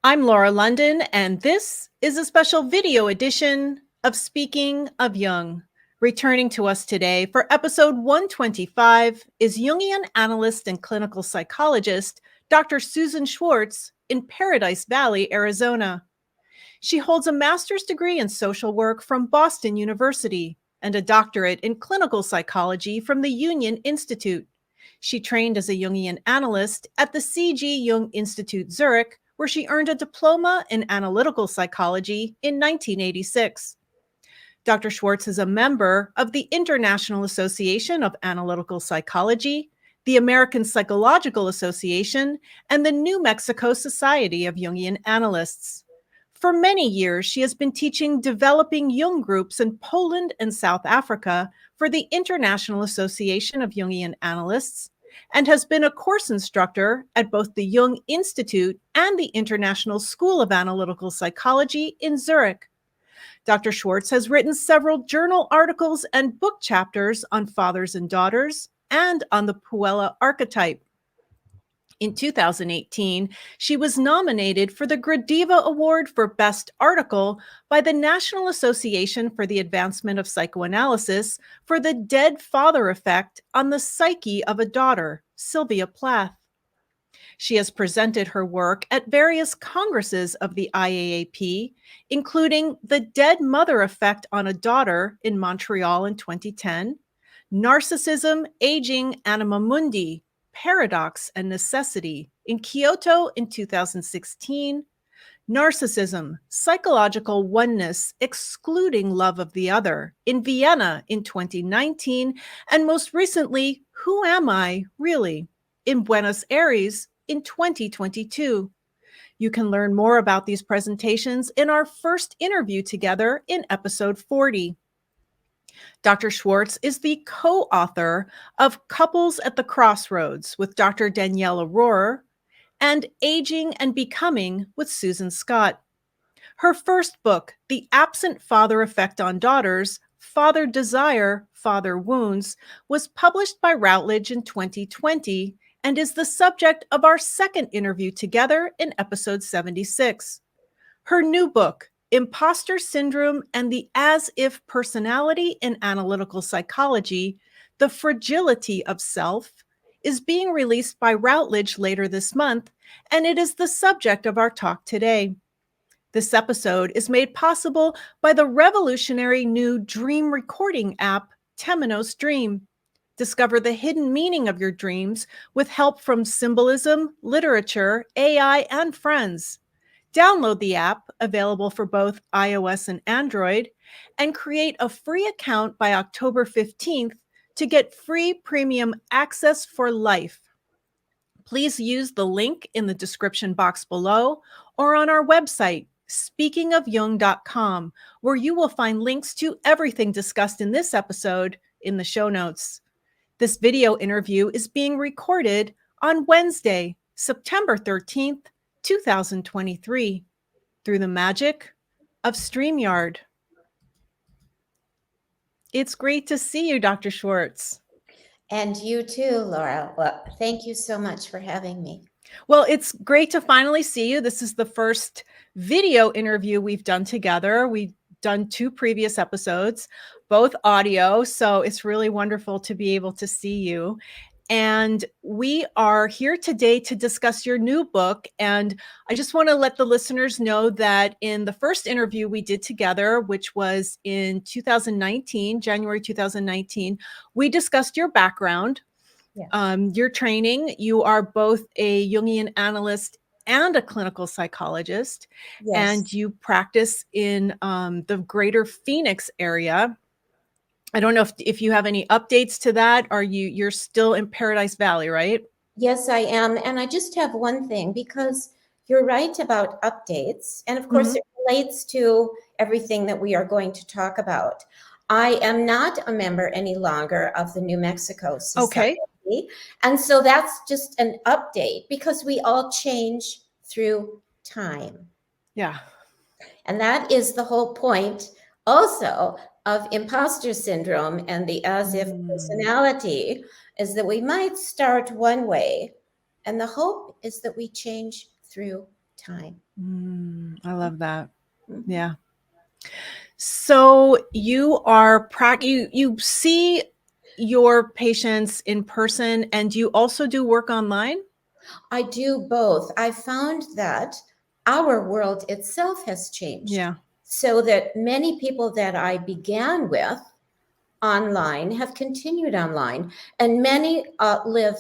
I'm Laura London, and this is a special video edition of Speaking of Jung. Returning to us today for episode 125 is Jungian analyst and clinical psychologist Dr. Susan Schwartz in Paradise Valley, Arizona. She holds a master's degree in social work from Boston University and a doctorate in clinical psychology from the Jung Institute. She trained as a Jungian analyst at the C.G. Jung Institute Zürich, where she earned a diploma in analytical psychology in 1986. Dr. Schwartz is a member of the International Association of Analytical Psychology, the American Psychological Association, and the New Mexico Society of Jungian Analysts. For many years, she has been teaching developing Jung groups in Poland and South Africa for the International Association of Jungian Analysts, and has been a course instructor at both the Jung Institute and the International School of Analytical Psychology in Zurich. Dr. Schwartz has written several journal articles and book chapters on fathers and daughters and on the puella archetype. In 2018, she was nominated for the Gradiva Award for Best Article by the National Association for the Advancement of Psychoanalysis for the dead father effect on the psyche of a daughter, Sylvia Plath. She has presented her work at various congresses of the IAAP, including the dead mother effect on a daughter in Montreal in 2010, Narcissism, Aging, Anima Mundi, Paradox and Necessity in Kyoto in 2016, Narcissism, Psychological Oneness, Excluding Love of the Other in Vienna in 2019, and most recently, Who Am I, Really? In Buenos Aires in 2022. You can learn more about these presentations in our first interview together in episode 40. Dr. Schwartz is the co-author of Couples at the Crossroads with Dr. Danielle Rohrer and Aging and Becoming with Susan Scott. Her first book, The Absent Father Effect on Daughters, Father Desire, Father Wounds, was published by Routledge in 2020 and is the subject of our second interview together in episode 76. Her new book, Imposter Syndrome and the As-If Personality in Analytical Psychology, The Fragility of Self, is being released by Routledge later this month, and it is the subject of our talk today. This episode is made possible by the revolutionary new dream recording app, Temenos Dream. Discover the hidden meaning of your dreams with help from symbolism, literature, AI, and friends. Download the app, available for both iOS and Android, and create a free account by October 15th to get free premium access for life. Please use the link in the description box below or on our website, speakingofjung.com, where you will find links to everything discussed in this episode in the show notes. This video interview is being recorded on Wednesday, September 13th, 2023, through the magic of StreamYard. It's great to see you, Dr. Schwartz. And you too, Laura. Well, thank you so much for having me. Well, it's great to finally see you. This is the first video interview we've done together. We've done 2 previous episodes, both audio, so it's really wonderful to be able to see you. And we are here today to discuss your new book. And I just want to let the listeners know that in the first interview we did together, which was in 2019, January 2019, we discussed your background, your training. You are both a Jungian analyst and a clinical psychologist, and you practice in the greater Phoenix area. I don't know if you have any updates to that. You're still in Paradise Valley, right? Yes, I am. And I just have one thing, because you're right about updates. And of course, it relates to everything that we are going to talk about. I am not a member any longer of the New Mexico Society. Okay. And so that's just an update, because we all change through time. Yeah. And that is the whole point also of imposter syndrome and the as-if personality, is that we might start one way, and the hope is that we change through time. I love that. Yeah. So you are you see your patients in person, and you also do work online? I do both. I found that our world itself has changed. Yeah. So that many people that I began with online have continued online, and many live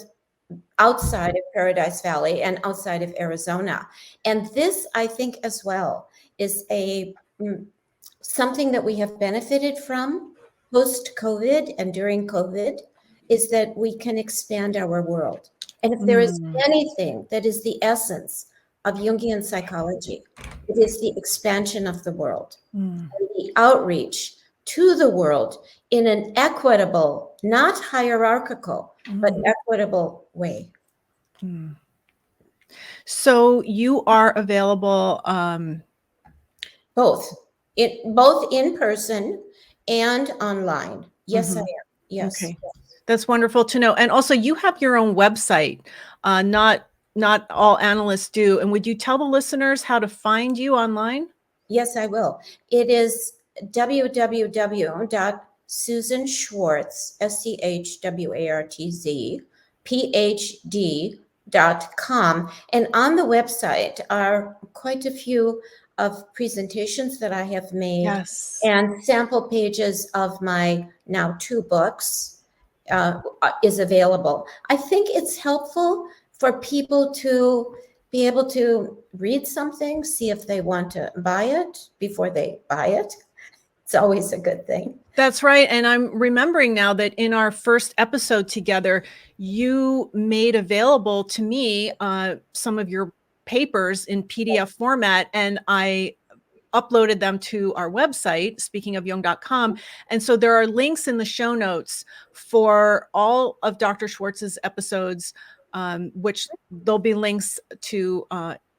outside of Paradise Valley and outside of Arizona. And this, I think, as well, is something that we have benefited from post-COVID and during COVID, is that we can expand our world. And if there is anything that is the essence of Jungian psychology, it is the expansion of the world, and the outreach to the world in an equitable, not hierarchical, but equitable way. So you are available Both in person and online. Yes, I am. Yes. Okay. That's wonderful to know. And also you have your own website. Not all analysts do. And would you tell the listeners how to find you online? Yes, I will. It is www.susanschwartz, SCHWARTZ, Ph.D.com. And on the website are quite a few of presentations that I have made, Yes. and sample pages of my now 2 books is available. I think it's helpful for people to be able to read something, see if they want to buy it before they buy it. It's always a good thing. That's right. And I'm remembering now that in our first episode together, you made available to me some of your papers in PDF format, and I uploaded them to our website, speakingofjung.com. And so there are links in the show notes for all of Dr. Schwartz's episodes, which there'll be links to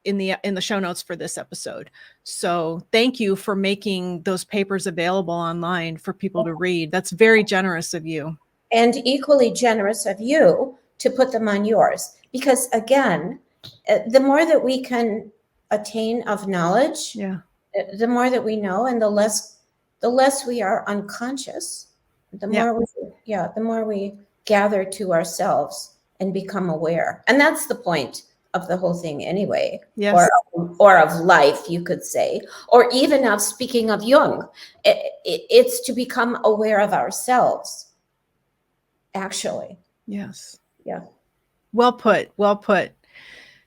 in the show notes for this episode. So thank you for making those papers available online for people to read. That's very generous of you. And equally generous of you to put them on yours. Because again, the more that we can attain of knowledge, the more that we know, and the less we are unconscious, the more we gather to ourselves and become aware. And that's the point of the whole thing anyway. Yes. Or of life, you could say, or even of, speaking of Jung, it's to become aware of ourselves, actually. Yes. Yeah. Well put. Well put.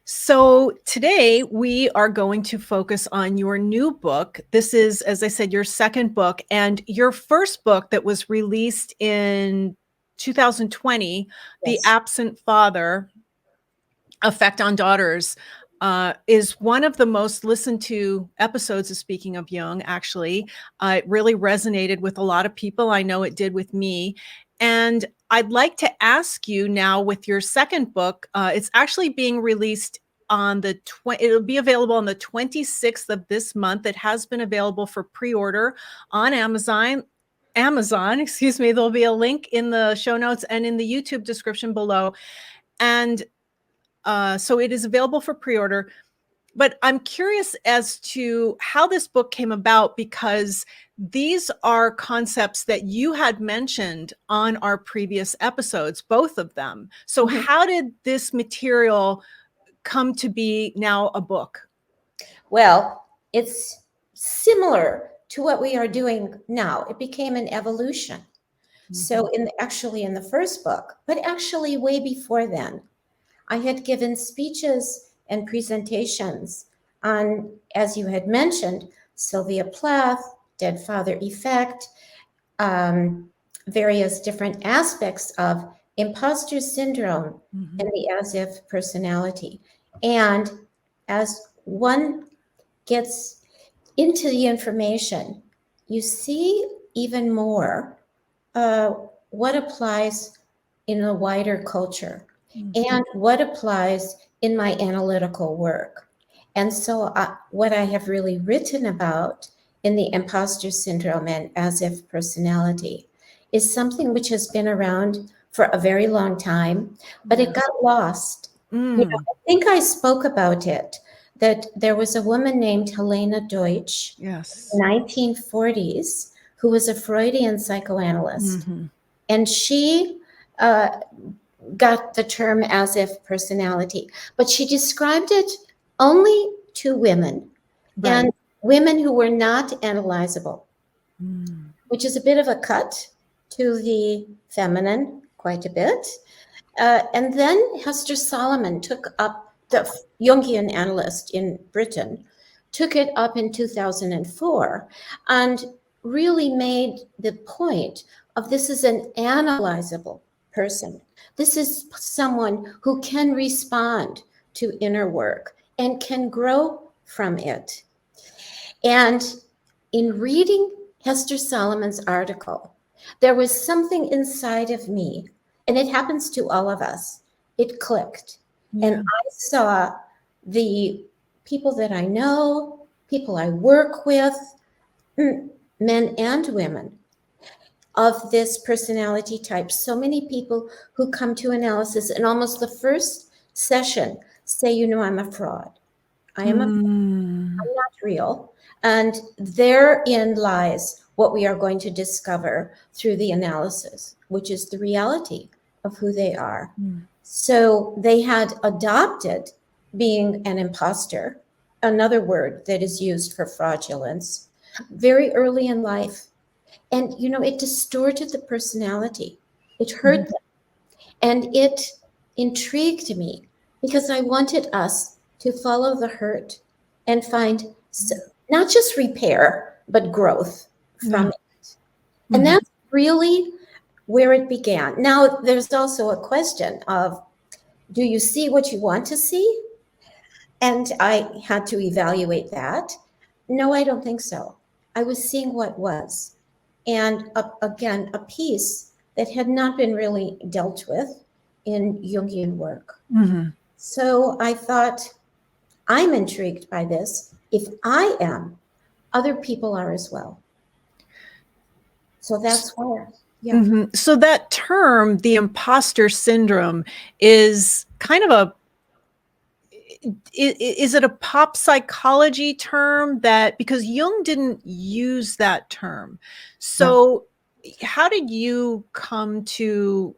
So today we are going to focus on your new book. This is, as I said, your second book, and your first book that was released in 2020, The Absent Father, Effect on Daughters, is one of the most listened to episodes of Speaking of Jung, actually. It really resonated with a lot of people. I know it did with me. And I'd like to ask you now, with your second book, it's actually being released on it'll be available on the 26th of this month. It has been available for pre-order on Amazon, excuse me. There'll be a link in the show notes and in the YouTube description below. And so it is available for pre-order. But I'm curious as to how this book came about, because these are concepts that you had mentioned on our previous episodes, both of them. So how did this material come to be now a book? Well, it's similar to what we are doing now. It became an evolution. So in the first book, but actually way before then, I had given speeches and presentations on, as you had mentioned, Sylvia Plath, dead father effect, various different aspects of imposter syndrome and the as-if personality. And as one gets into the information, you see even more what applies in a wider culture and what applies in my analytical work. And so what I have really written about in the imposter syndrome and as-if personality is something which has been around for a very long time, but it got lost. I think I spoke about it, that there was a woman named Helena Deutsch Yes. in the 1940s who was a Freudian psychoanalyst. Mm-hmm. And she got the term as if personality, but she described it only to women, Right. and women who were not analyzable, which is a bit of a cut to the feminine, quite a bit. And then Hester Solomon took up, the Jungian analyst in Britain, took it up in 2004 and really made the point of this is an analyzable person. This is someone who can respond to inner work and can grow from it. And in reading Hester Solomon's article, there was something inside of me, and it happens to all of us. It clicked. Yeah. And I saw the people that I know, people I work with, men and women, of this personality type. So many people who come to analysis and almost the first session say, you know, I'm a fraud. I'm not real. And therein lies what we are going to discover through the analysis, which is the reality of who they are. So they had adopted being an imposter, another word that is used for fraudulence, very early in life. And, you know, it distorted the personality. It hurt them. And it intrigued me because I wanted us to follow the hurt and find not just repair, but growth from it. And that's really where it began. Now, there's also a question of, do you see what you want to see? And I had to evaluate that. No, I don't think so. I was seeing what was. And again, a piece that had not been really dealt with in Jungian work. So I thought, I'm intrigued by this. If I am, other people are as well. So that's where, So that term, the imposter syndrome, is kind of is it a pop psychology term that, because Jung didn't use that term. So how did you come to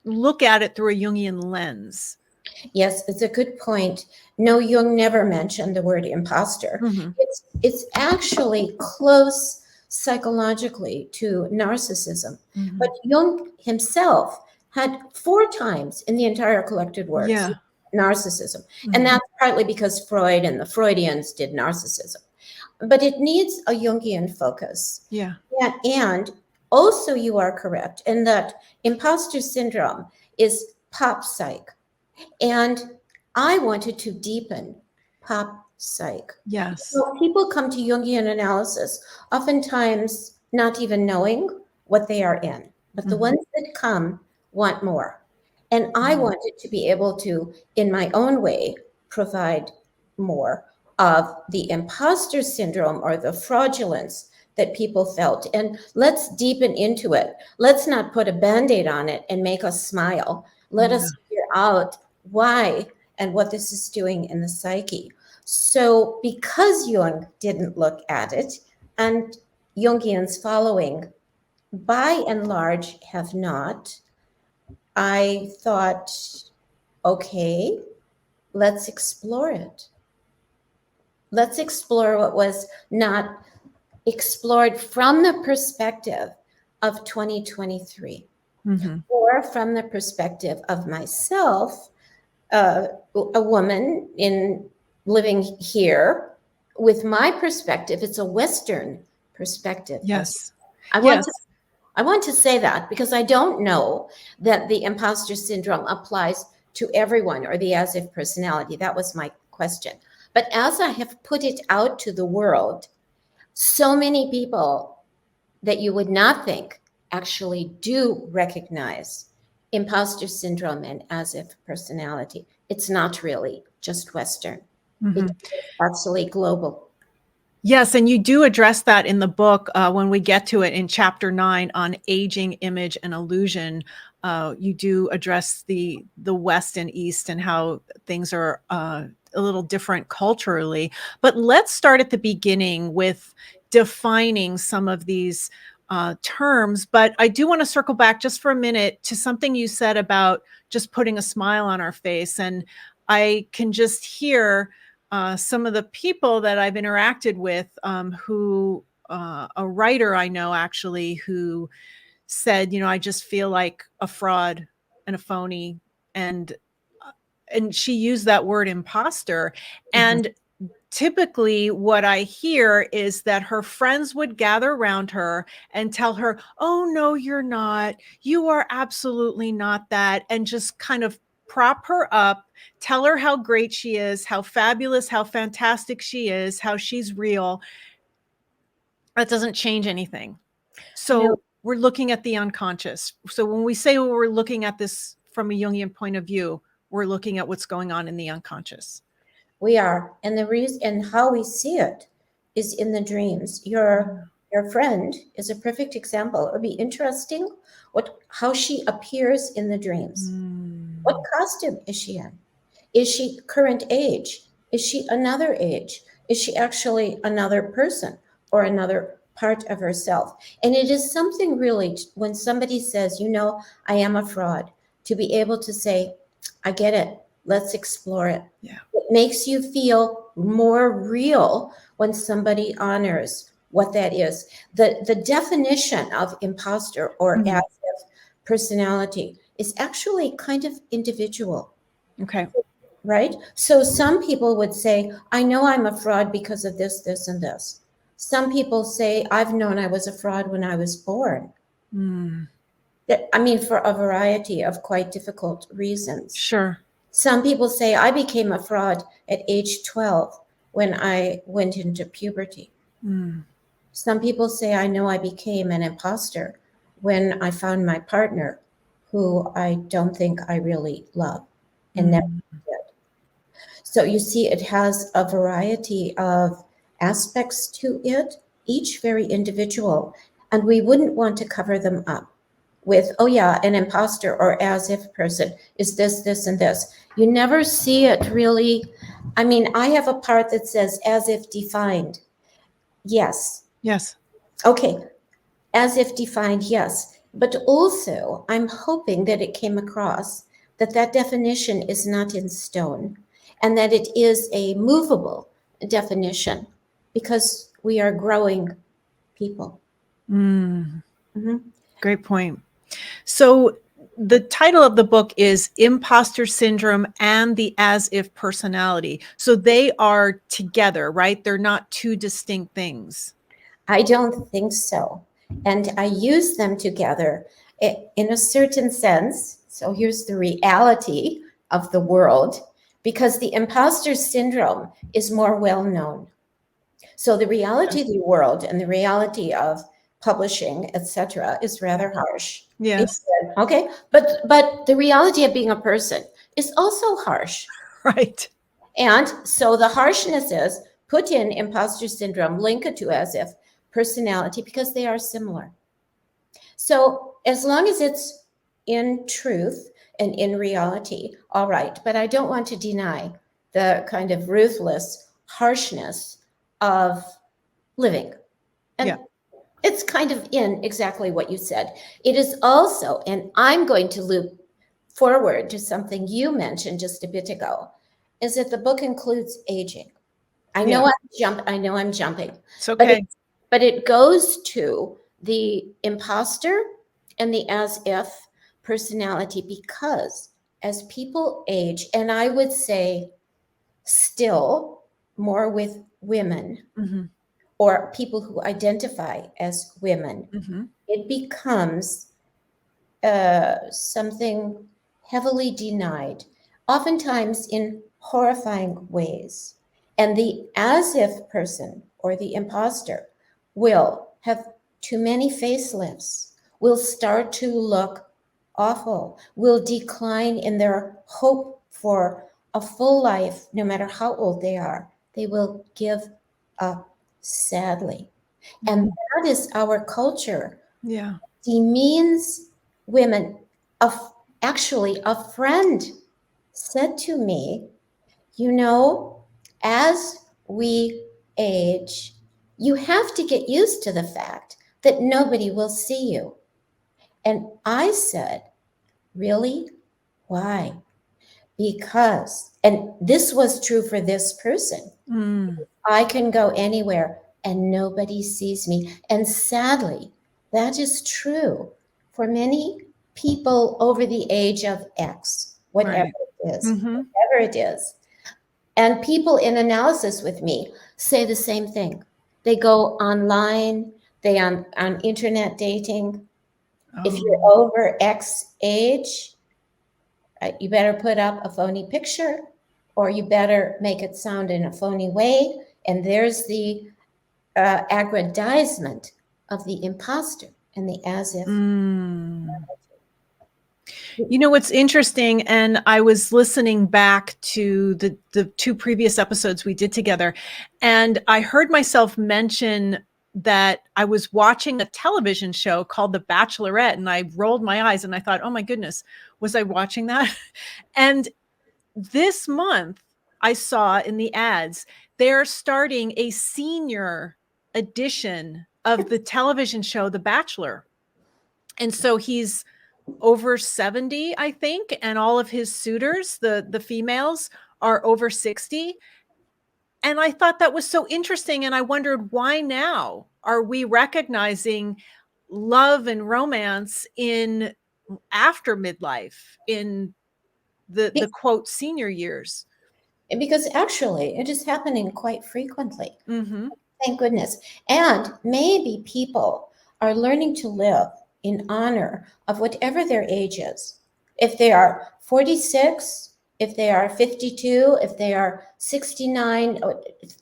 look at it through a Jungian lens? Yes, it's a good point. No, Jung never mentioned the word imposter. It's actually close psychologically to narcissism. But Jung himself had 4 times in the entire collected works narcissism. And that's partly because Freud and the Freudians did narcissism. But it needs a Jungian focus. And also you are correct in that imposter syndrome is pop psych. And I wanted to deepen pop psych. So people come to Jungian analysis, oftentimes not even knowing what they are in. But the ones that come want more. And I wanted to be able to, in my own way, provide more of the imposter syndrome or the fraudulence that people felt. And let's deepen into it. Let's not put a Band-Aid on it and make us smile. Let us figure out why and what this is doing in the psyche. So because Jung didn't look at it, and Jungians following by and large have not, I thought, okay, let's explore it. Let's explore what was not explored from the perspective of 2023, or from the perspective of myself, a woman in living here with my perspective. It's a Western perspective. I want to say that because I don't know that the imposter syndrome applies to everyone or the as if personality. That was my question. But as I have put it out to the world, so many people that you would not think actually do recognize imposter syndrome and as if personality. It's not really just Western. It's absolutely global. Yes, and you do address that in the book when we get to it in chapter 9 on aging, image, and illusion. you do address the West and East and how things are a little different culturally. But let's start at the beginning with defining some of these terms. But I do want to circle back just for a minute to something you said about just putting a smile on our face. And I can just hear some of the people that I've interacted with who a writer I know actually who said, I just feel like a fraud and a phony. And she used that word imposter. And typically what I hear is that her friends would gather around her and tell her, oh, no, you're not. You are absolutely not that. And just kind of prop her up, tell her how great she is, how fabulous, how fantastic she is, how she's real. That doesn't change anything. So we're looking at the unconscious. So when we say we're looking at this from a Jungian point of view, we're looking at what's going on in the unconscious. We are. And the reason and how we see it is in the dreams. Your friend is a perfect example. It would be interesting how she appears in the dreams. What costume is she in? Is she current age? Is she another age? Is she actually another person or another part of herself? And it is something really, when somebody says, I am a fraud, to be able to say, I get it. Let's explore it. Yeah. It makes you feel more real when somebody honors what that is. The definition of imposter or as if personality is actually kind of individual. Okay. Right? So some people would say, I know I'm a fraud because of this, this, and this. Some people say, I've known I was a fraud when I was born. I mean, for a variety of quite difficult reasons. Sure. Some people say, I became a fraud at age 12 when I went into puberty. Some people say, I know I became an imposter when I found my partner who I don't think I really love and never did. So you see, it has a variety of aspects to it, each very individual. And we wouldn't want to cover them up with, oh yeah, an imposter or as if person is this, this, and this. You never see it really. I mean, I have a part that says as if defined. Yes. Yes. Okay. As if defined, yes. But also, I'm hoping that it came across that definition is not in stone and that it is a movable definition because we are growing people. Great point. So the title of the book is Imposter Syndrome and the As If Personality. So they are together, right? They're not two distinct things. I don't think so. And I use them together in a certain sense. So here's the reality of the world, because the imposter syndrome is more well known. So the reality of the world and the reality of publishing, etc., is rather harsh. Yes. Okay. But the reality of being a person is also harsh. Right. And so the harshness is put in imposter syndrome, link it to as if personality, because they are similar. So as long as it's in truth and in reality, all right. But I don't want to deny the kind of ruthless harshness of living. And it's kind of in exactly what you said. It is also, and I'm going to loop forward to something you mentioned just a bit ago, is that the book includes aging. I know I'm jumping. It's okay. But it goes to the imposter and the as if personality, because as people age, and I would say still more with women or people who identify as women, it becomes something heavily denied, oftentimes in horrifying ways. And the as if person or the imposter will have too many facelifts, will start to look awful, will decline in their hope for a full life, no matter how old they are. They will give up sadly. And that is our culture. Yeah. Demeans women actually, a friend said to me, you know, as we age, you have to get used to the fact that nobody will see you. And I said, really? Why? Because, and this was true for this person, I can go anywhere and nobody sees me. And sadly, that is true for many people over the age of X, whatever it is, whatever it is. And people in analysis with me say the same thing. They go online, they on internet dating. If you're over X age, you better put up a phony picture, or you better make it sound in a phony way. And there's the aggrandizement of the imposter and the as if. You know, what's interesting, and I was listening back to the two previous episodes we did together, and I heard myself mention that I was watching a television show called The Bachelorette, and I rolled my eyes and I thought, oh my goodness, was I watching that? And this month I saw in the ads, they're starting a senior edition of the television show, The Bachelor. And so he's over 70, I think, and all of his suitors, the females, are over 60. And I thought that was so interesting. And I wondered, why now are we recognizing love and romance in after midlife, in the quote senior years? Because actually it is happening quite frequently. Thank goodness. And maybe people are learning to live in honor of whatever their age is. If they are 46, if they are 52, if they are 69,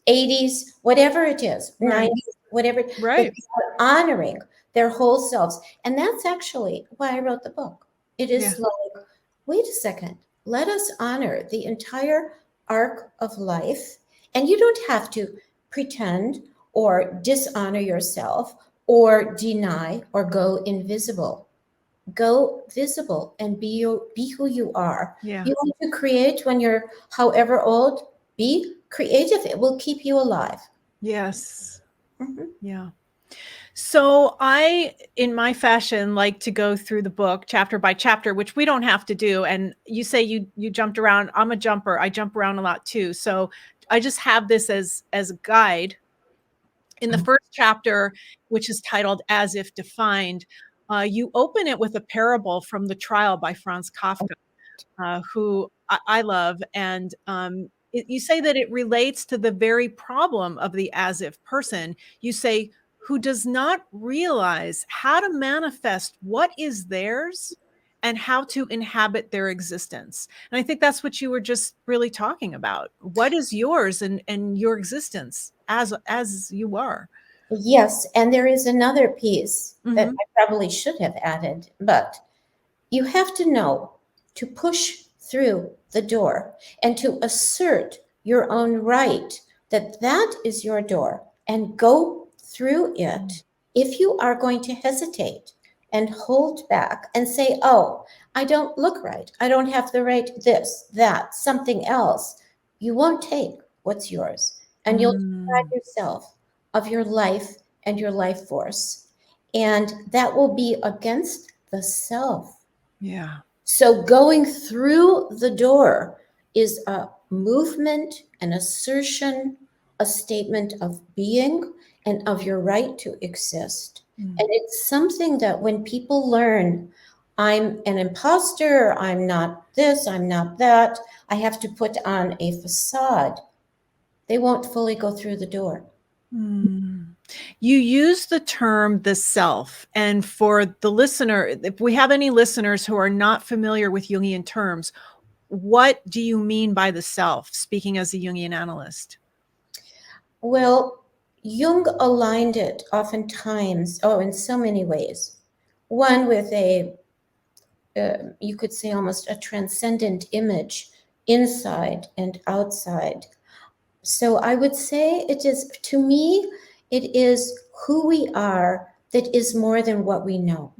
80s, whatever it is, 90s, whatever, that they are honoring their whole selves. And that's actually why I wrote the book. It is like, wait a second, let us honor the entire arc of life. And you don't have to pretend or dishonor yourself or deny or go invisible. Go visible and be who you are. You want to create when you're however old, be creative. It will keep you alive. Yes. Yeah. So I, in my fashion, like to go through the book chapter by chapter, which we don't have to do. And you say you jumped around. I'm a jumper. I jump around a lot too. So I just have this as a guide. In the first chapter, which is titled As If Defined, you open it with a parable from The Trial by Franz Kafka, who I love. And you say that it relates to the very problem of the as if person. You say, who does not realize how to manifest what is theirs and how to inhabit their existence. And I think that's what you were just really talking about. What is yours and your existence as you are? Yes, and there is another piece that I probably should have added, but you have to know to push through the door and to assert your own right that that is your door and go through it. If you are going to hesitate and hold back and say, oh, I don't look right, I don't have the right this, that, something else, you won't take what's yours, and you'll deprive yourself of your life and your life force. And that will be against the self. Yeah. So going through the door is a movement, an assertion, a statement of being and of your right to exist. And it's something that when people learn, I'm an imposter, I'm not this, I'm not that, I have to put on a facade, they won't fully go through the door. You use the term the self. And for the listener, if we have any listeners who are not familiar with Jungian terms, what do you mean by the self, speaking as a Jungian analyst? Well, Jung aligned it oftentimes, in so many ways. One with a, you could say almost a transcendent image inside and outside. So I would say it is, to me, it is who we are that is more than what we know.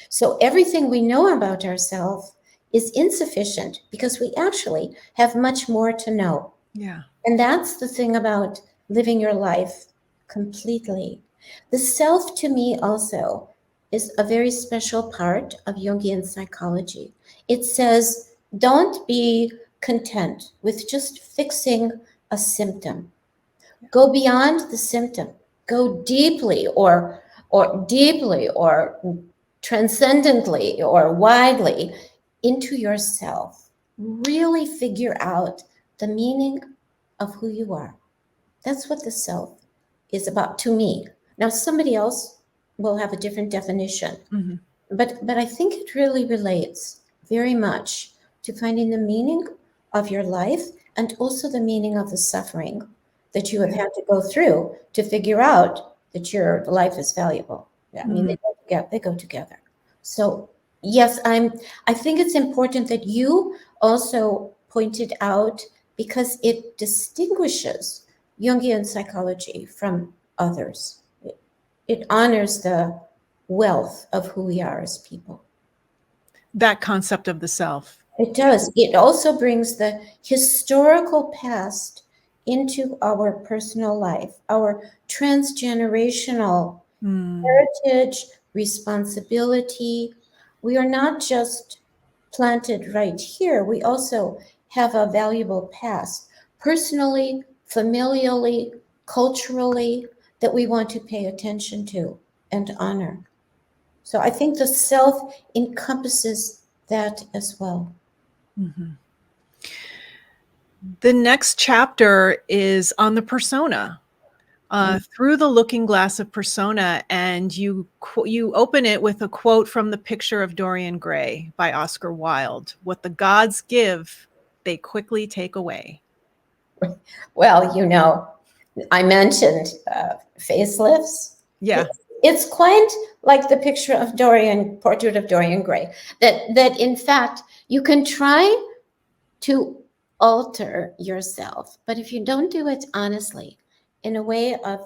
So everything we know about ourselves is insufficient because we actually have much more to know. Yeah. And that's the thing about living your life completely. The self, to me, also is a very special part of Jungian psychology. It says, don't be content with just fixing a symptom. Go beyond the symptom. Go deeply or deeply or transcendently or widely into yourself. Really figure out the meaning of who you are. That's what the self is about to me. Now, somebody else will have a different definition, but I think it really relates very much to finding the meaning of your life and also the meaning of the suffering that you have had to go through to figure out that your life is valuable. I mean, they go together. So yes, I think it's important that you also pointed out, because it distinguishes Jungian psychology from others. It honors the wealth of who we are as people. That concept of the self. It does. It also brings the historical past into our personal life, our transgenerational heritage, responsibility. We are not just planted right here. We also have a valuable past, personally, familially, culturally, that we want to pay attention to and honor. So I think the self encompasses that as well. The next chapter is on the persona. Through the looking glass of persona, and you open it with a quote from The Picture of Dorian Gray by Oscar Wilde. What the gods give, they quickly take away. Well, I mentioned facelifts. Yeah. It's quite like the portrait of Dorian Gray, that in fact you can try to alter yourself, but if you don't do it honestly, in a way of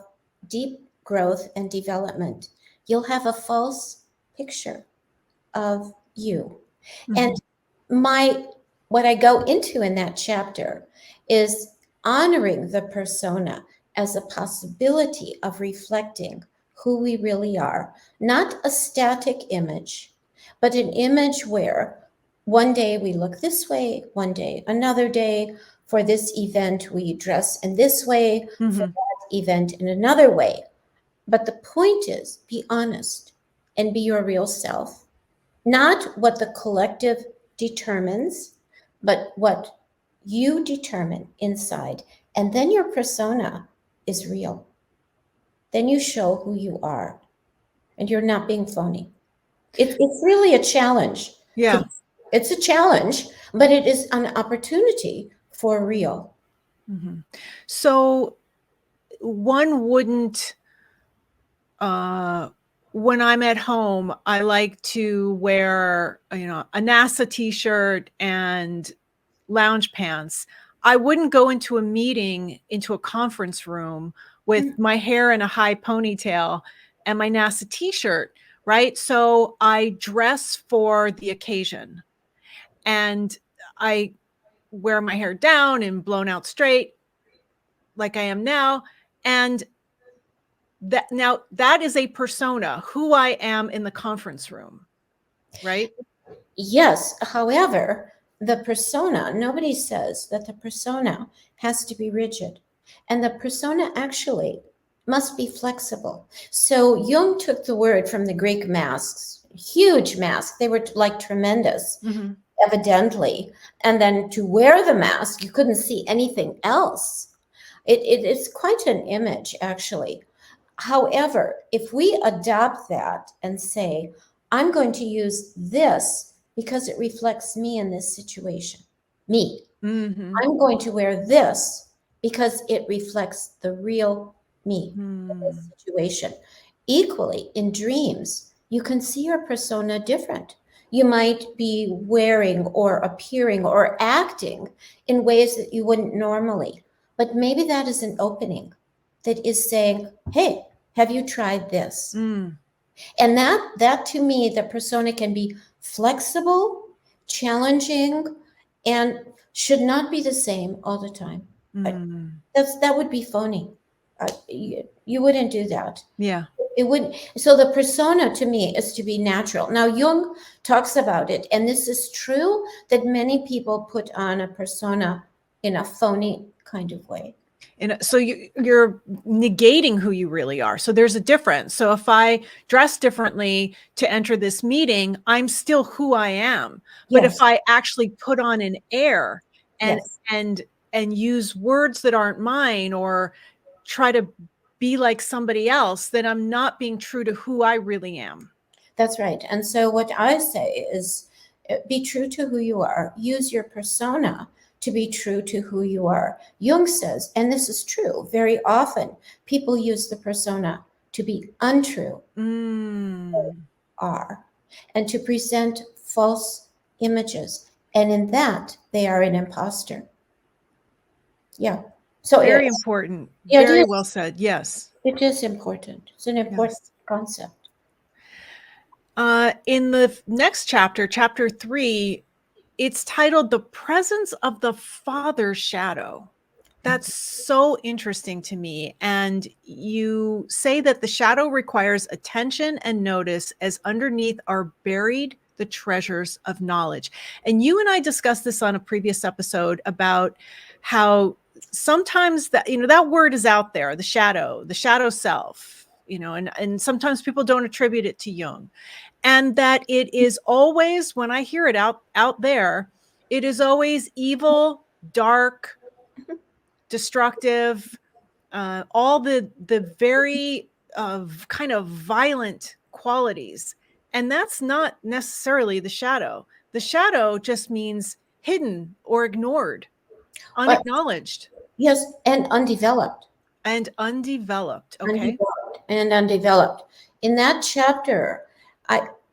deep growth and development, you'll have a false picture of you. And what I go into in that chapter is honoring the persona as a possibility of reflecting who we really are, not a static image, but an image where one day we look this way, one day another day. For this event, we dress in this way, for that event in another way. But the point is, be honest and be your real self. Not what the collective determines, but what you determine inside. And then your persona is real. Then you show who you are, and you're not being phony. It's really a challenge. Yeah. It's a challenge, but it is an opportunity for real. So one wouldn't, when I'm at home, I like to wear, a NASA t-shirt and lounge pants. I wouldn't go into a meeting, into a conference room with my hair in a high ponytail and my NASA t-shirt, right? So I dress for the occasion, and I wear my hair down and blown out straight like I am now. And that is a persona, who I am in the conference room, right? Yes. However, the persona, nobody says that the persona has to be rigid. And the persona actually must be flexible. So Jung took the word from the Greek masks, huge masks. They were like tremendous, evidently. And then to wear the mask, you couldn't see anything else. It's quite an image, actually. However, if we adopt that and say, I'm going to use this because it reflects me in this situation, me. I'm going to wear this because it reflects the real me in this situation. Equally, in dreams, you can see your persona different. You might be wearing or appearing or acting in ways that you wouldn't normally. But maybe that is an opening that is saying, hey, have you tried this? And that to me, the persona can be flexible, challenging, and should not be the same all the time. That would be phony. You wouldn't do that. Yeah. It wouldn't. So the persona to me is to be natural. Now Jung talks about it, and this is true that many people put on a persona in a phony kind of way. And so you're negating who you really are. So there's a difference. So if I dress differently to enter this meeting, I'm still who I am. But Yes. if I actually put on an air and Yes. and use words that aren't mine, or try to be like somebody else, then I'm not being true to who I really am. That's right. And so what I say is, be true to who you are. Use your persona to be true to who you are. Jung says, and this is true, very often people use the persona to be untrue are, and to present false images. And in that, they are an imposter. Yeah. So very important. Yeah, very well said. Yes. It is important. It's an important concept. In the next chapter, chapter 3, it's titled The Presence of the Father Shadow. That's so interesting to me. And you say that the shadow requires attention and notice, as underneath are buried the treasures of knowledge. And you and I discussed this on a previous episode about how sometimes that, that word is out there, the shadow self, and sometimes people don't attribute it to Jung. And that it is always, when I hear it out there, it is always evil, dark, destructive, all the very kind of violent qualities. And that's not necessarily the shadow. The shadow just means hidden or ignored, unacknowledged. Yes, and undeveloped. And undeveloped. Okay. Undeveloped. In that chapter,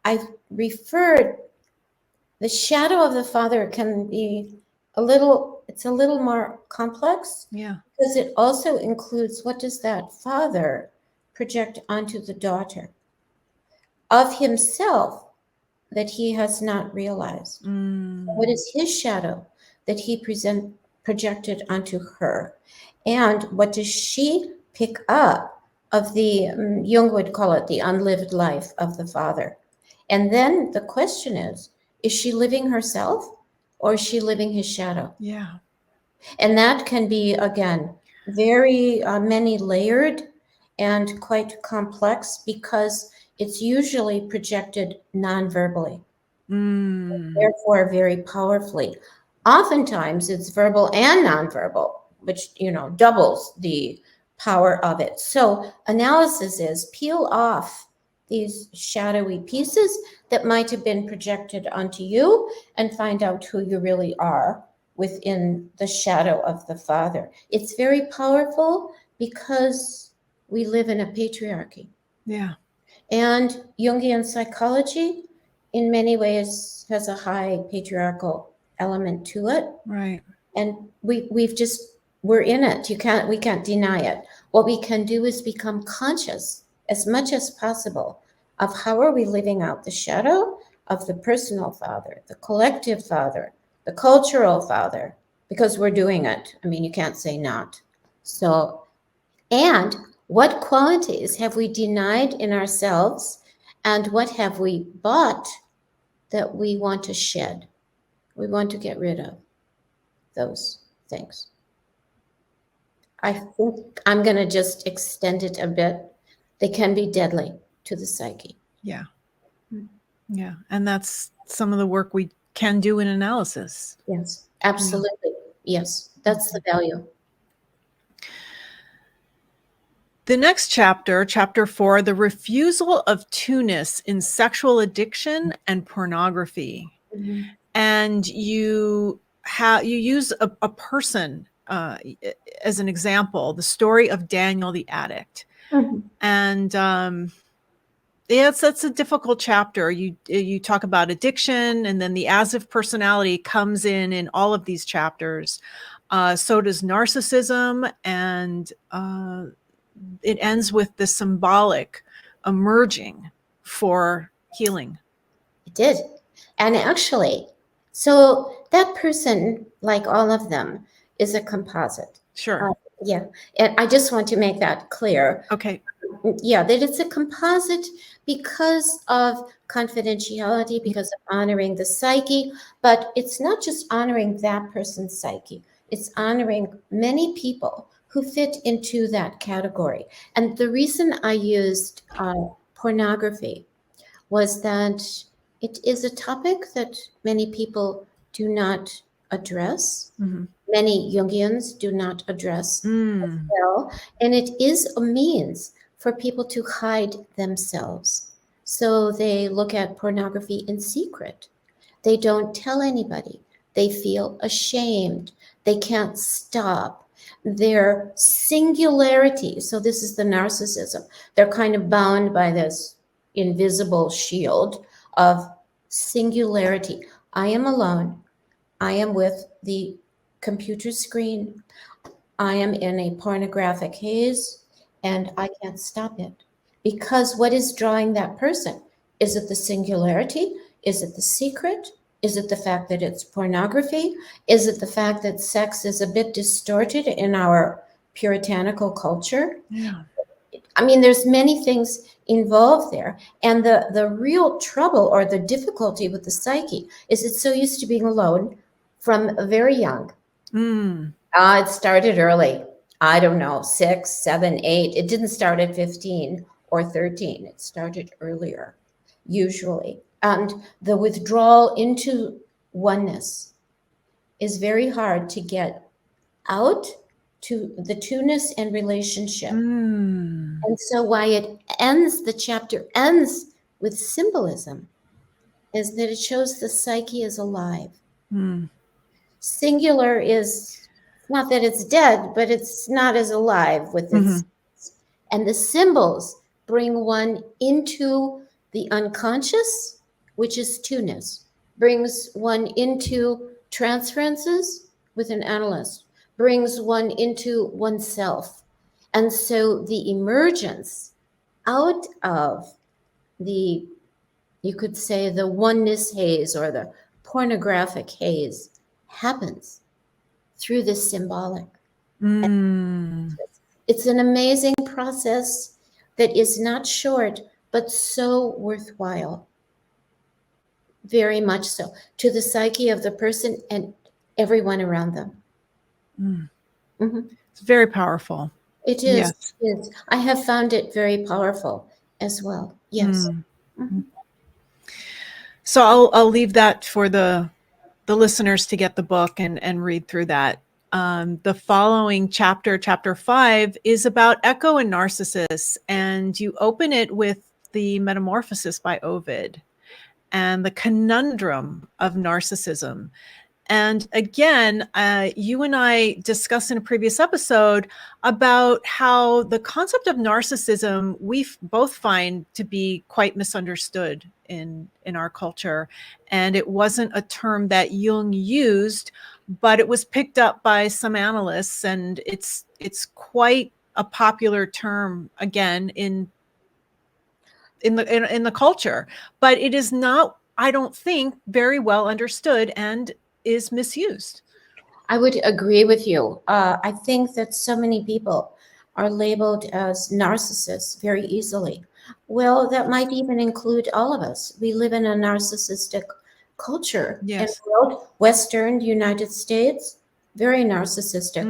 I referred, the shadow of the father can be it's a little more complex. Yeah. Because it also includes, what does that father project onto the daughter of himself that he has not realized? What is his shadow that he projected onto her? And what does she pick up of the, Jung would call it the unlived life of the father? And then the question is she living herself, or is she living his shadow? Yeah. And that can be, again, very many layered and quite complex, because it's usually projected non-verbally, therefore very powerfully. Oftentimes it's verbal and non-verbal, which, doubles the power of it. So analysis is peel off these shadowy pieces that might have been projected onto you and find out who you really are within the shadow of the father. It's very powerful because we live in a patriarchy. Yeah. And Jungian psychology in many ways has a high patriarchal element to it. Right. And we're in it. We can't deny it. What we can do is become conscious as much as possible of how are we living out the shadow of the personal father, the collective father, the cultural father, because we're doing it. I mean, you can't say not. So, and what qualities have we denied in ourselves, and what have we bought that we want to shed? We want to get rid of those things. I think I'm going to just extend it a bit. They can be deadly to the psyche. Yeah. Yeah. And that's some of the work we can do in analysis. Yes, absolutely. Yes, that's the value. The next chapter, chapter 4, the refusal of two-ness in sexual addiction and pornography. And you use a person as an example, the story of Daniel the addict. And that's a difficult chapter. You talk about addiction, and then the as-if personality comes in all of these chapters. So does narcissism, and it ends with the symbolic emerging. for healing. It did. And actually, so that person, like all of them, is a composite. Sure. Yeah. And I just want to make that clear. Okay. Yeah, that it's a composite because of confidentiality, because of honoring the psyche, but it's not just honoring that person's psyche. It's honoring many people who fit into that category. And the reason I used pornography was that it is a topic that many people do not address. Mm-hmm. Many Jungians do not address as well. And it is a means for people to hide themselves. So they look at pornography in secret. They don't tell anybody. They feel ashamed. They can't stop. Their singularity, so this is the narcissism, they're kind of bound by this invisible shield of singularity. I am alone. I am with the computer screen. I am in a pornographic haze, and I can't stop it. Because what is drawing that person? Is it the singularity? Is it the secret? Is it the fact that it's pornography? Is it the fact that sex is a bit distorted in our puritanical culture? Yeah. I mean, there's many things involved there. And the real trouble or the difficulty with the psyche is it's so used to being alone from very young. It started early. I don't know, 6, 7, 8. It didn't start at 15 or 13. It started earlier, usually. And the withdrawal into oneness is very hard to get out to the two-ness and relationship. And so why it ends, the chapter ends with symbolism, is that it shows the psyche is alive. Singular is not that it's dead, but it's not as alive with its. And the symbols bring one into the unconscious, which is two-ness, brings one into transferences with an analyst, brings one into oneself. And so the emergence out of the, you could say, the oneness haze or the pornographic haze happens through this symbolic. It's an amazing process that is not short, but so worthwhile. Very much so, to the psyche of the person and everyone around them. It's very powerful. It is. Yes. It is. I have found it very powerful as well. Yes. So I'll leave that for the listeners to get the book and read through that. The following chapter, chapter 5, is about Echo and Narcissus, and you open it with the Metamorphosis by Ovid and the conundrum of narcissism. And again, you and I discussed in a previous episode about how the concept of narcissism we both find to be quite misunderstood in our culture. And it wasn't a term that Jung used, but it was picked up by some analysts, and it's quite a popular term again in the culture. But it is not, I don't think, very well understood and is misused. I would agree with you. I think that so many people are labeled as narcissists very easily. Well, that might even include all of us. We live in a narcissistic culture. Yes. In the world, Western United States, very narcissistic.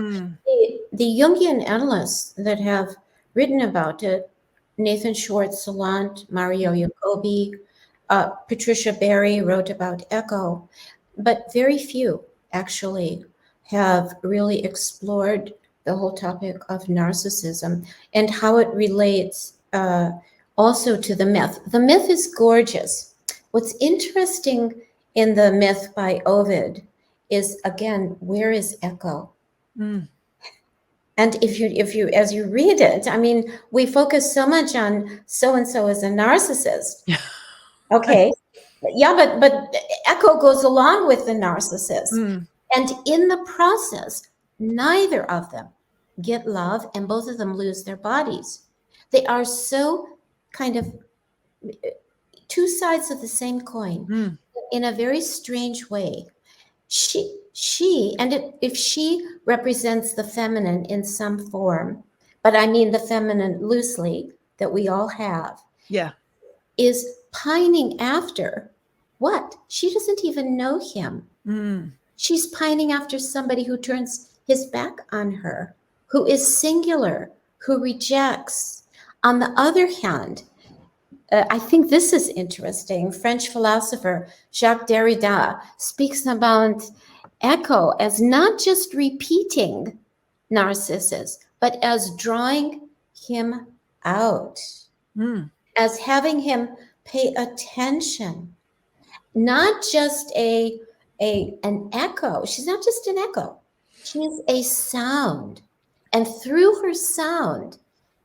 The Jungian analysts that have written about it, Nathan Schwartz, Salant, Mario Jacobi, Patricia Berry wrote about Echo, but very few actually have really explored the whole topic of narcissism and how it relates also to the myth. The myth is gorgeous. What's interesting in the myth by Ovid is, again, where is Echo? And if you, as you read it, I mean, we focus so much on so-and-so as a narcissist. Okay. Yeah, but Echo goes along with the narcissist. And in the process, neither of them get love, and both of them lose their bodies. They are so kind of two sides of the same coin Mm. in a very strange way. If she represents the feminine in some form, but I mean the feminine loosely that we all have, Yeah. is pining after what? She doesn't even know him. Mm. She's pining after somebody who turns his back on her, who is singular, who rejects. On the other hand, I think this is interesting. French philosopher Jacques Derrida speaks about Echo as not just repeating Narcissus, but as drawing him out, Mm. as having him pay attention, not just an echo. She's not just an echo. She is a sound. And through her sound,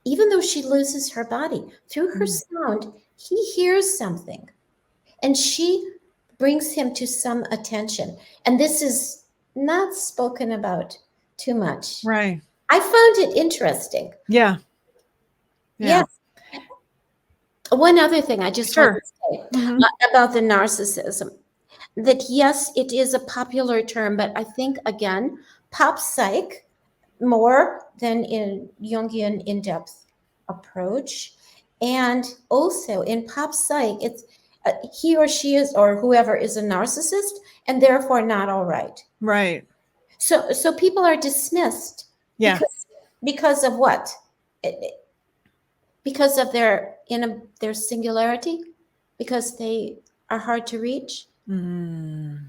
even though she loses her body, through her sound, he hears something. And she brings him to some attention. And this is not spoken about too much. Right. I found it interesting. Yeah. Yes. One other thing I just want to say about the narcissism, that yes, it is a popular term, but I think, again, pop psych, more than in Jungian in-depth approach. And also in pop psych, it's he or she is, or whoever is a narcissist, and therefore not all right. Right. So people are dismissed. Yeah. Because of what? Because of their singularity, because they are hard to reach. Mm.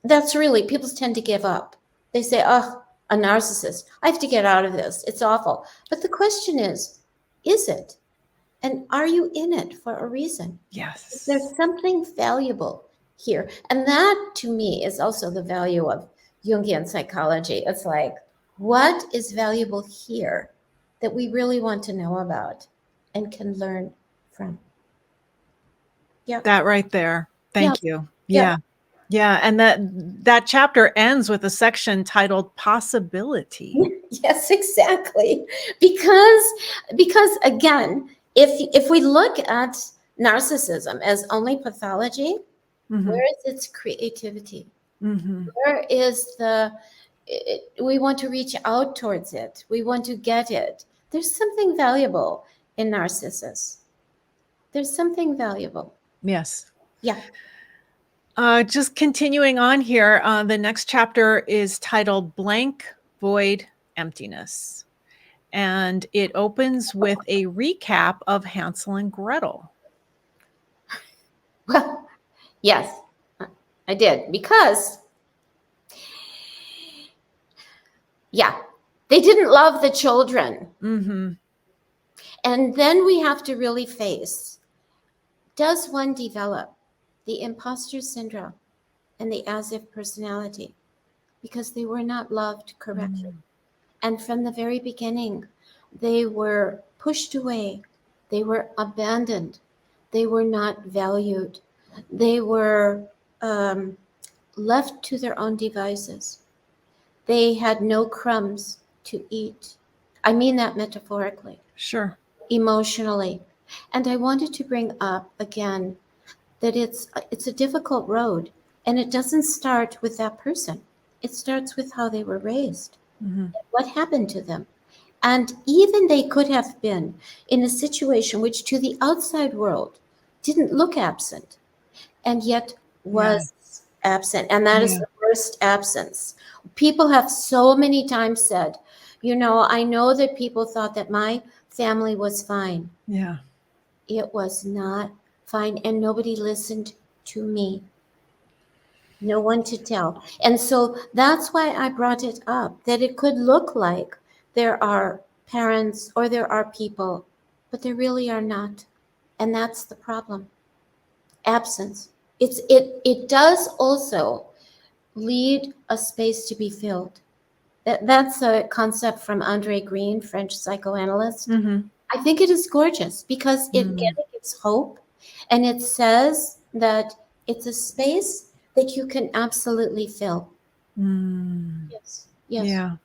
That's really, people tend to give up. They say, oh, a narcissist, I have to get out of this. It's awful. But the question is it? And are you in it for a reason? Yes. Is there something valuable here? And that, to me, is also the value of Jungian psychology. It's like, what is valuable here that we really want to know about and can learn from? Yeah. That right there. Thank you. Yeah. Yeah. Yeah. And that chapter ends with a section titled Possibility. Yes, exactly. Because again, if we look at narcissism as only pathology, where is its creativity? Where is we want to reach out towards it. We want to get it. There's something valuable in Narcissus. There's something valuable. Yes. Yeah. Just continuing on here, the next chapter is titled Blank, Void, Emptiness. And it opens with a recap of Hansel and Gretel. Well, yes, I did. Because, yeah, they didn't love the children. And then we have to really face, does one develop the imposter syndrome and the as-if personality because they were not loved correctly? And from the very beginning, they were pushed away. They were abandoned. They were not valued. They were left to their own devices. They had no crumbs to eat. I mean that metaphorically. Sure. Emotionally. And I wanted to bring up again that it's a difficult road, and it doesn't start with that person. It starts with how they were raised, what happened to them. And even they could have been in a situation which to the outside world didn't look absent, and yet was absent. And that is the worst absence. People have so many times said, I know that people thought that my family was fine. Yeah. It was not fine, and nobody listened to me. No one to tell. And so that's why I brought it up, that it could look like there are parents or there are people, but there really are not. And that's the problem. Absence. It does also lead a space to be filled. That's a concept from Andre Green, French psychoanalyst. I think it is gorgeous because it gives hope, and it says that it's a space that you can absolutely fill. Yes. Yeah.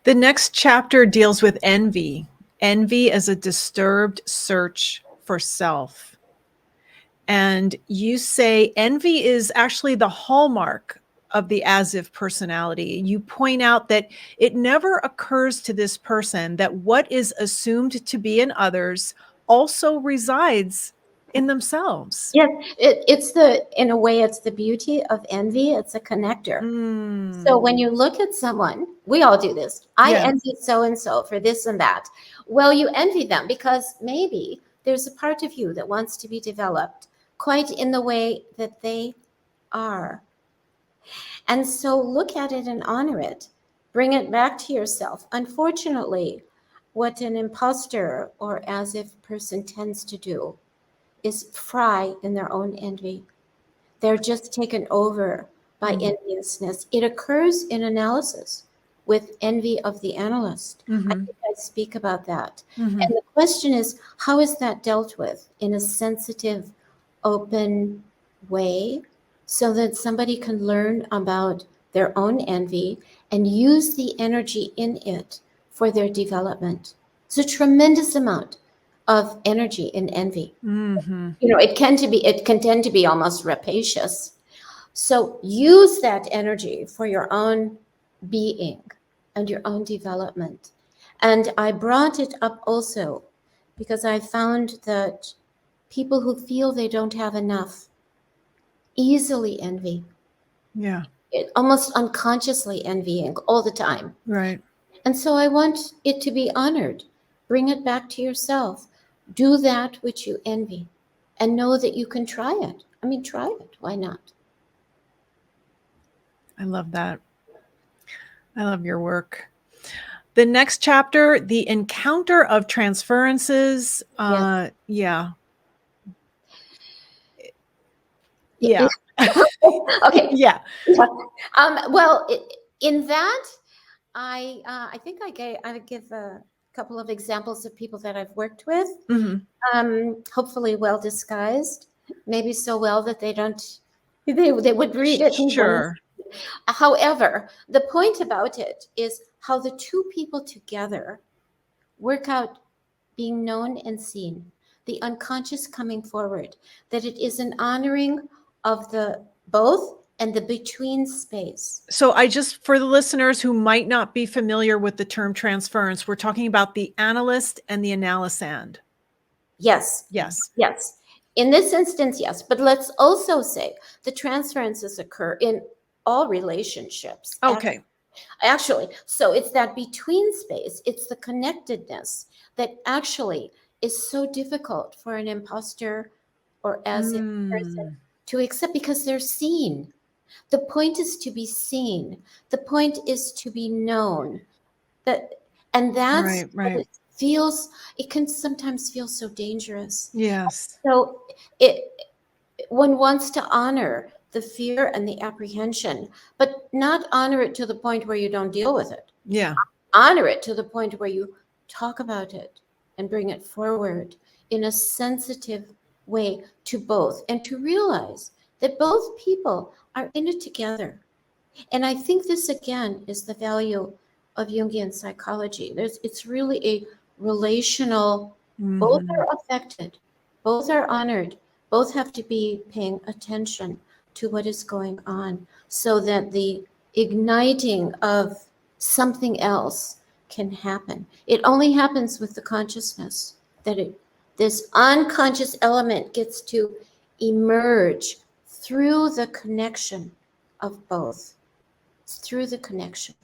The next chapter deals with envy. Envy as a disturbed search for self. And you say envy is actually the hallmark of the as-if personality. You point out that it never occurs to this person that what is assumed to be in others also resides in themselves. Yes, in a way, it's the beauty of envy. It's a connector. So when you look at someone, we all do this. I envy so-and-so for this and that. Well, you envy them because maybe there's a part of you that wants to be developed quite in the way that they are. And so look at it and honor it. Bring it back to yourself. Unfortunately, what an imposter or as-if person tends to do is fry in their own envy. They're just taken over by enviousness. It occurs in analysis with envy of the analyst. I think I speak about that. And the question is, how is that dealt with in a sensitive, open way so that somebody can learn about their own envy and use the energy in it for their development? It's a tremendous amount of energy in envy. It can tend to be almost rapacious. So use that energy for your own being and your own development. And I brought it up also because I found that people who feel they don't have enough easily envy. Yeah. Almost unconsciously envying all the time. Right. And so I want it to be honored. Bring it back to yourself. Do that which you envy and know that you can try it. I mean, try it. Why not? I love that. I love your work. The next chapter, the encounter of transferences. Yes. Yeah. Okay. Yeah. Well, in that, I think I give a couple of examples of people that I've worked with. Hopefully well disguised, maybe so well that they would read it. Sure. However, the point about it is how the two people together work out being known and seen, the unconscious coming forward, that it is an honoring of the both and the between space. So for the listeners who might not be familiar with the term transference, we're talking about the analyst and the analysand. Yes. Yes. Yes. In this instance, yes. But let's also say the transferences occur in all relationships. Okay. Actually, so it's that between space, it's the connectedness that actually is so difficult for an imposter or as a person to accept because they're seen. The point is to be seen. The point is to be known. And that's right. what it feels. It can sometimes feel so dangerous. Yes. So one wants to honor the fear and the apprehension, but not honor it to the point where you don't deal with it. Yeah. Honor it to the point where you talk about it and bring it forward in a sensitive way to both, and to realize that both people are in it together. And I think this again is the value of Jungian psychology. It's really a relational, both are affected, both are honored, both have to be paying attention to what is going on so that the igniting of something else can happen. It only happens with the consciousness that this unconscious element gets to emerge through the connection of both. It's through the connection.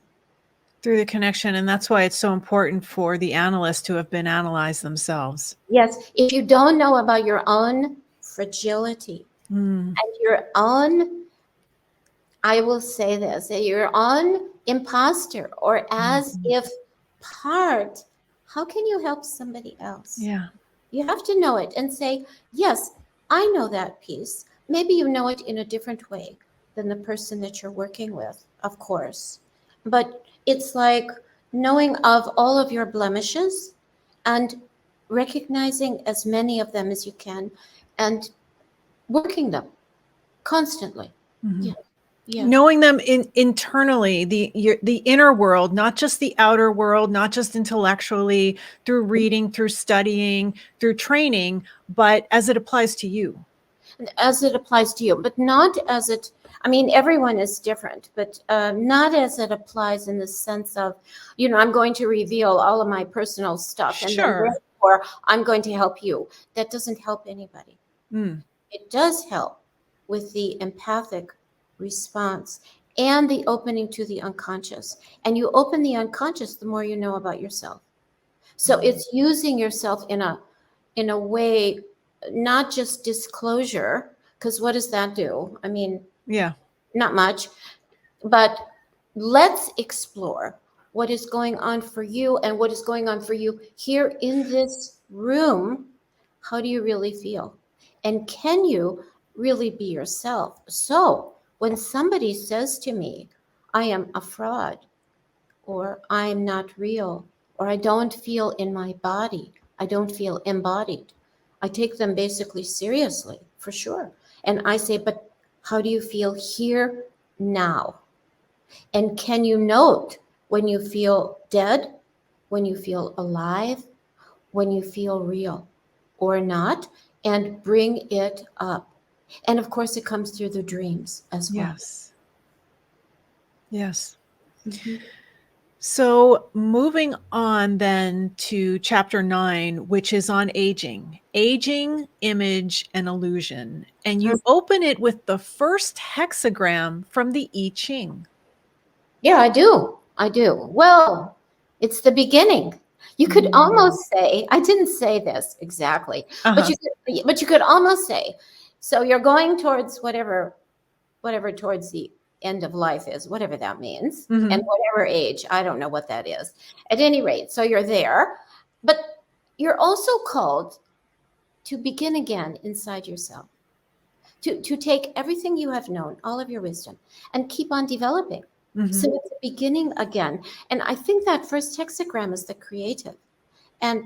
Through the connection. And that's why it's so important for the analysts to have been analyzed themselves. Yes. If you don't know about your own fragility and your own, I will say this, your own imposter or as if part, how can you help somebody else? Yeah. You have to know it and say, yes, I know that piece. Maybe you know it in a different way than the person that you're working with, of course. But it's like knowing of all of your blemishes and recognizing as many of them as you can and working them constantly. Yeah. Knowing them internally, the inner world, not just the outer world, not just intellectually, through reading, through studying, through training, but as it applies to you. as it applies to you, but not as it, I mean, everyone is different, but not as it applies in the sense of, I'm going to reveal all of my personal stuff and then Sure. therefore I'm going to help you. That doesn't help anybody. It does help with the empathic response and the opening to the unconscious. And you open the unconscious, the more you know about yourself. So it's using yourself in a way, not just disclosure, because what does that do? I mean, not much, but let's explore what is going on for you and what is going on for you here in this room. How do you really feel? And can you really be yourself? So when somebody says to me, I am a fraud, or I'm not real, or I don't feel in my body, I don't feel embodied, I take them basically seriously, for sure. And I say, but how do you feel here now? And can you note when you feel dead, when you feel alive, when you feel real or not, and bring it up? And of course, it comes through the dreams as well. Yes. So moving on then to chapter 9, which is on aging, image, and illusion. And you open it with the first hexagram from the I Ching. Yeah, I do. Well, it's the beginning. You could almost say, I didn't say this exactly, but you could almost say, so you're going towards whatever towards the end of life is, whatever that means, and whatever age, I don't know what that is. At any rate, so you're there, but you're also called to begin again inside yourself, to take everything you have known, all of your wisdom, and keep on developing. So it's beginning again. And I think that first hexagram is the creative. And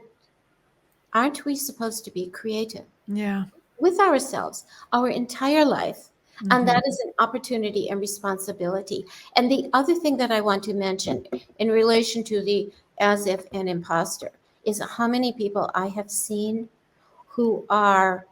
aren't we supposed to be creative? Yeah. With ourselves, our entire life. And that is an opportunity and responsibility. And the other thing that I want to mention in relation to the as if and imposter is how many people I have seen who are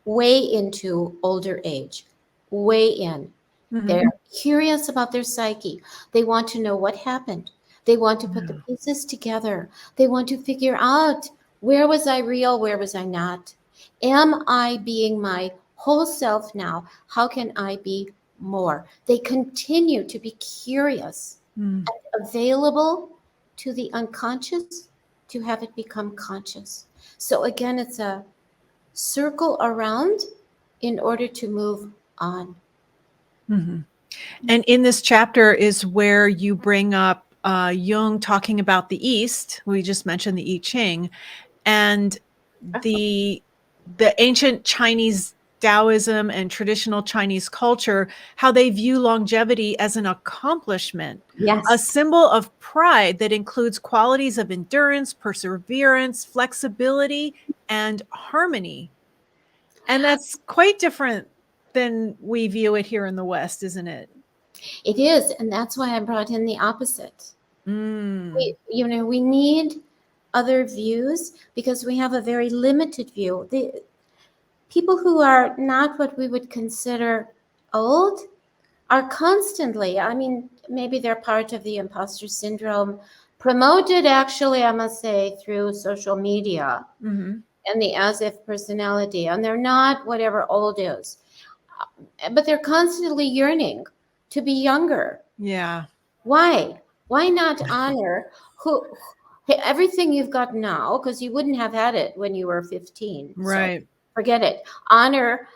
way into older age, way in. They're curious about their psyche. They want to know what happened. They want to put the pieces together. They want to figure out, where was I real? Where was I not? Am I being my whole self now? How can I be more? They continue to be curious and available to the unconscious to have it become conscious. So again, it's a circle around in order to move on. And in this chapter is where you bring up Jung talking about the East. We just mentioned the I Ching, and the ancient Chinese Taoism and traditional Chinese culture, how they view longevity as an accomplishment, a symbol of pride that includes qualities of endurance, perseverance, flexibility, and harmony. And that's quite different than we view it here in the West, isn't it? It is, and that's why I brought in the opposite. We need other views because we have a very limited view. The people who are not what we would consider old are constantly, I mean, maybe they're part of the imposter syndrome, promoted actually, I must say, through social media and the as if personality, and they're not whatever old is, but they're constantly yearning to be younger. Yeah. Why not honor everything you've got now, because you wouldn't have had it when you were 15. Right. So forget it. Honor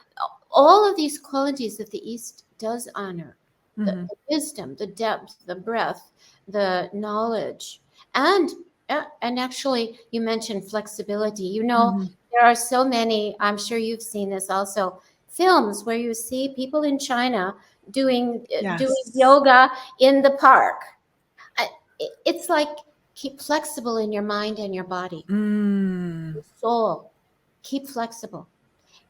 all of these qualities that the East does honor. The wisdom, the depth, the breadth, the knowledge, and actually you mentioned flexibility. There are so many, I'm sure you've seen this also, films where you see people in China doing yoga in the park. It's like, keep flexible in your mind and your body. Your soul, keep flexible,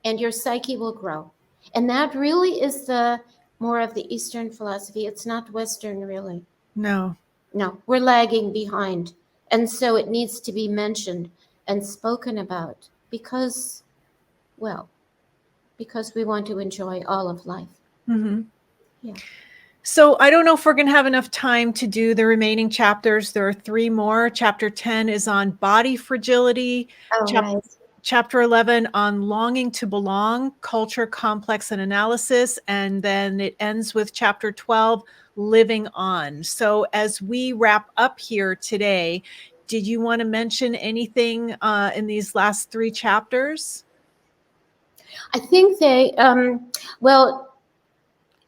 and your psyche will grow. And that really is the more of the Eastern philosophy. It's not Western, really. No, we're lagging behind. And so it needs to be mentioned and spoken about because, well, because we want to enjoy all of life. Yeah. So I don't know if we're going to have enough time to do the remaining chapters. There are 3 more. Chapter 10 is on body fragility. Right. Chapter 11 on longing to belong, culture, complex, and analysis. And then it ends with chapter 12, living on. So as we wrap up here today, did you want to mention anything in these last 3 chapters? I think they, well,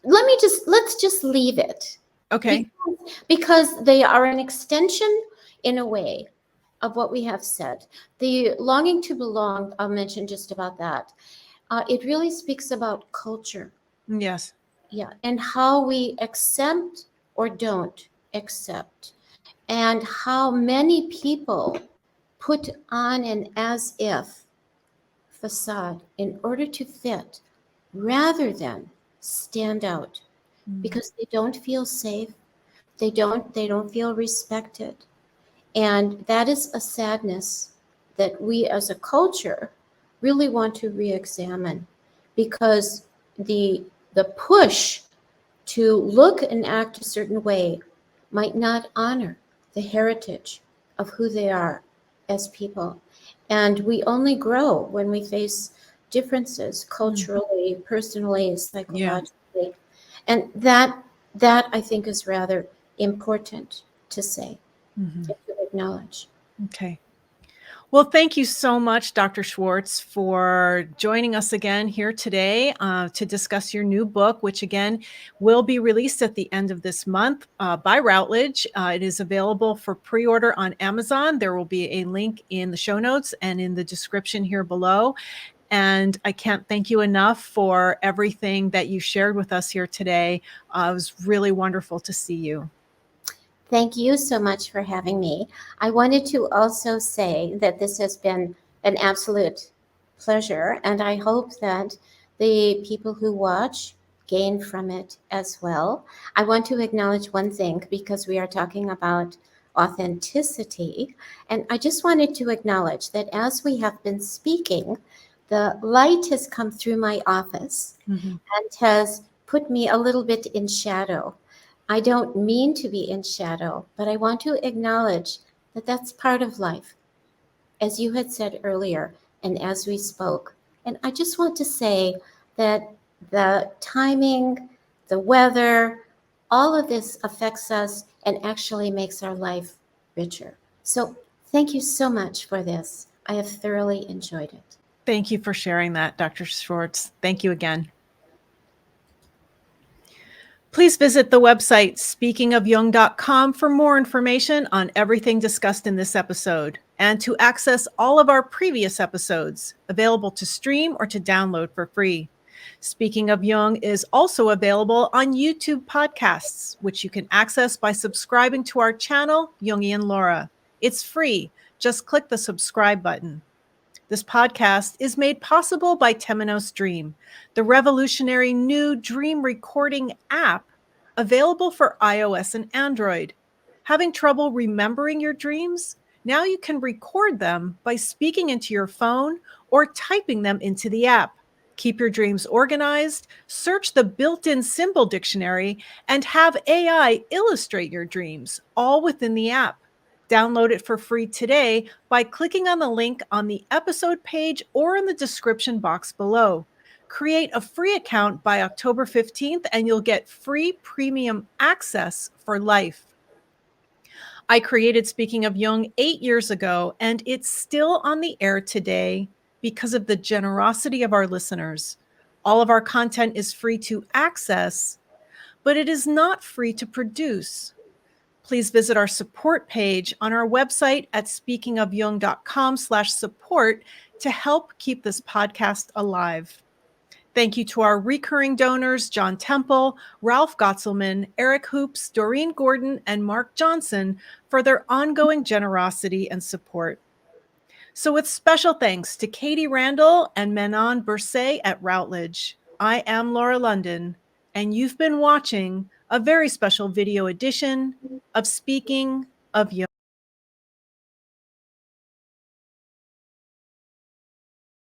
let's just leave it. Okay. Because they are an extension, in a way, of what we have said. The longing to belong, I'll mention just about that. It really speaks about culture. Yes. Yeah, and how we accept or don't accept, and how many people put on an as if facade in order to fit rather than stand out, because they don't feel safe, they don't feel respected. And that is a sadness that we as a culture really want to re-examine, because the push to look and act a certain way might not honor the heritage of who they are as people. And we only grow when we face differences culturally, personally, psychologically. And that I think is rather important to say, to acknowledge. Okay. Well, thank you so much, Dr. Schwartz, for joining us again here today to discuss your new book, which again will be released at the end of this month by Routledge. It is available for pre-order on Amazon. There will be a link in the show notes and in the description here below. And I can't thank you enough for everything that you shared with us here today. It was really wonderful to see you. Thank you so much for having me. I wanted to also say that this has been an absolute pleasure, and I hope that the people who watch gain from it as well. I want to acknowledge one thing, because we are talking about authenticity, and I just wanted to acknowledge that as we have been speaking, the light has come through my office and has put me a little bit in shadow. I don't mean to be in shadow, but I want to acknowledge that that's part of life, as you had said earlier, and as we spoke. And I just want to say that the timing, the weather, all of this affects us and actually makes our life richer. So thank you so much for this. I have thoroughly enjoyed it. Thank you for sharing that, Dr. Schwartz. Thank you again. Please visit the website speakingofjung.com for more information on everything discussed in this episode, and to access all of our previous episodes, available to stream or to download for free. Speaking of Jung is also available on YouTube podcasts, which you can access by subscribing to our channel, Jungian Laura. It's free. Just click the subscribe button. This podcast is made possible by Temenos Dream, the revolutionary new dream recording app available for iOS and Android. Having trouble remembering your dreams? Now you can record them by speaking into your phone or typing them into the app. Keep your dreams organized, search the built-in symbol dictionary, and have AI illustrate your dreams, all within the app. Download it for free today by clicking on the link on the episode page or in the description box below. Create a free account by October 15th and you'll get free premium access for life. I created Speaking of Jung 8 years ago, and it's still on the air today because of the generosity of our listeners. All of our content is free to access, but it is not free to produce. Please visit our support page on our website at speakingofjung.com/support to help keep this podcast alive. Thank you to our recurring donors, John Temple, Ralph Gotzelman, Eric Hoops, Doreen Gordon, and Mark Johnson for their ongoing generosity and support. So with special thanks to Katie Randall and Menon Bursay at Routledge, I am Laura London, and you've been watching a very special video edition of Speaking of Jung.